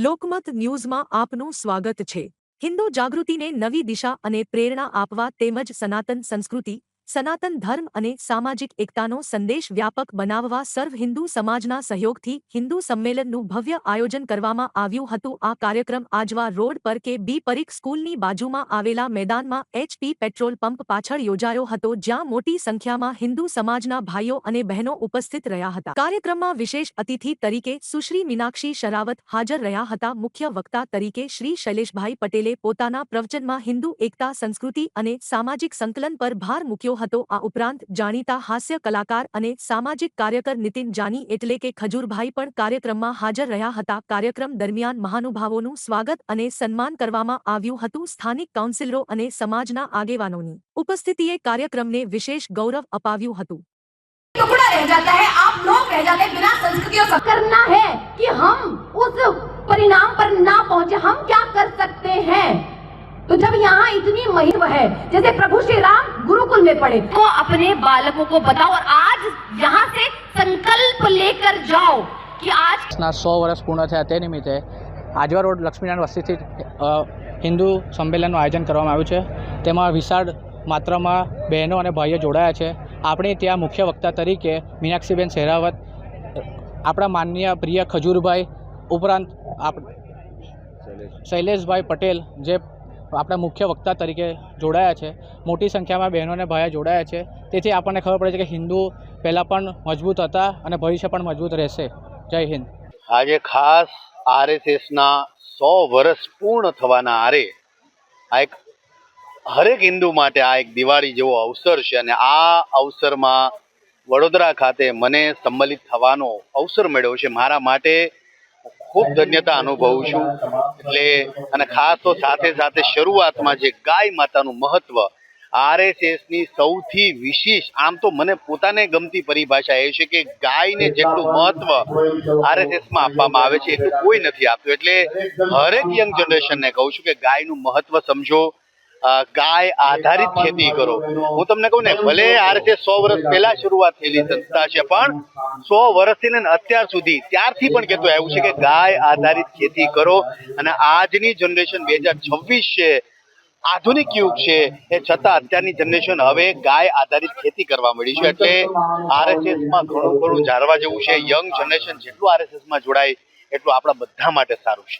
લોકમત ન્યૂઝમાં આપનું સ્વાગત છે। હિન્દુ જાગૃતિને નવી દિશા અને પ્રેરણા આપવા તેમજ સનાતન સંસ્કૃતિ, સનાતન ધર્મ અને સામાજિક એકતાનો સંદેશ વ્યાપક બનાવવા સર્વ હિન્દુ સમાજના સહયોગથી હિન્દુ સંમેલનનું ભવ્ય આયોજન કરવામાં આવ્યું હતું। આ કાર્યક્રમ આજવા રોડ પર કે બી પરીખ સ્કૂલની બાજુમાં આવેલા મેદાનમાં HP પેટ્રોલ પંપ પાછળ યોજાયો હતો, જ્યાં મોટી સંખ્યામાં હિન્દુ સમાજના ભાઈઓ અને બહેનો ઉપસ્થિત રહ્યા હતા। કાર્યક્રમમાં વિશેષ અતિથિ તરીકે સુશ્રી મીનાક્ષી શરાવત હાજર રહ્યા હતા। મુખ્ય વક્તા તરીકે શ્રી શૈલેષભાઈ પટેલે પોતાના પ્રવચનમાં હિન્દુ એકતા, સંસ્કૃતિ અને સામાજિક સંકલન પર ભાર મૂક્યો હતો। આ ઉપરાંત જાણીતા હાસ્ય કલાકાર અને સામાજિક કાર્યકર નીતિન જાની એટલે કે ખજૂરભાઈ પણ કાર્યક્રમમાં હાજર રહ્યા હતા। કાર્યક્રમ દરમિયાન મહાનુભાવોનું સ્વાગત અને સન્માન કરવામાં આવ્યું હતું। સ્થાનિક કાઉન્સિલરો અને સમાજના આગેવાનોની ઉપસ્થિતિએ કાર્યક્રમને વિશેષ ગૌરવ અપાવ્યું હતું। टुकड़ा रह जाता है, आप लोग रह जाते हैं। बिना संस्कृतियों से करना है कि हम उस परिणाम पर ना पहुंचे, हम क्या कर सकते हैं। तो जब यहाँ इतनी महिमा है, जैसे प्रभु श्री राम गुरुकुल में पढ़े, तो अपने बालकों को बताओ और आज यहाँ से संकल्प लेकर जाओ कि आज 100 વર્ષ પૂર્ણ થયા તે નિમિત્તે આજવા રોડ લક્ષ્મીનારાયણ વસ્તીથી હિન્દુ સંમેલનનું આયોજન કરવામાં આવ્યું છે। તેમાં વિશાળ માત્રામાં બહેનો અને ભાઈઓ જોડાયા છે। આપણે ત્યાં મુખ્ય વક્તા તરીકે મીનાક્ષીબેન શેરાવત, આપણા માનનીય પ્રિય ખજૂરભાઈ ઉપરાંત શૈલેષભાઈ પટેલ જે આપણા મુખ્ય વક્તા તરીકે જોડાયા છે। મોટી સંખ્યામાં બહેનો અને ભાઈઓ જોડાયા છે। તેથી આપણને ખબર પડે છે કે હિન્દુ પહેલાં પણ મજબૂત હતા અને ભવિષ્ય પણ મજબૂત રહેશે। જય હિન્દ। આજે ખાસ RSSના 100 વર્ષ પૂર્ણ થવાના આરે આ એક હરેક હિન્દુ માટે આ એક દિવાળી જેવો અવસર છે અને આ અવસરમાં વડોદરા ખાતે મને સંમલિત થવાનો અવસર મળ્યો છે। મારા માટે ખૂબ ધન્યતા અનુભવું છું। એટલે અને ખાસ તો સાથે સાથે શરૂઆતમાં જે ગાય માતાનું મહત્વ RSSની સૌથી વિશેષ, આમ તો મને પોતાને ગમતી પરિભાષા એ છે કે ગાયને જેટલું મહત્વ RSSમાં આપવામાં આવે છે એટલું કોઈ નથી આપતું। એટલે હરેક યંગ જનરેશનને કહું છું કે ગાયનું મહત્વ સમજો, ગાય આધારિત ખેતી કરો। હું તમને કહું ને, ભલે RSS 100 વર્ષ પહેલા શરૂઆત થયેલી સંસ્થા છે, પણ 100 વર્ષથી લઈને અત્યાર સુધી ત્યારથી પણ કહેતું આવ્યું છે કે ગાય આધારિત ખેતી કરો। અને આજની જનરેશન 2026 છે, આધુનિક યુગ છે, એ છતાં અત્યારની જનરેશન હવે ગાય આધારિત ખેતી કરવા મળી છે। એટલે RSSમાં ઘણું જાણવા જેવું છે। યંગ જનરેશન જેટલું RSSમાં જોડાય એટલું આપણા બધા માટે સારું છે।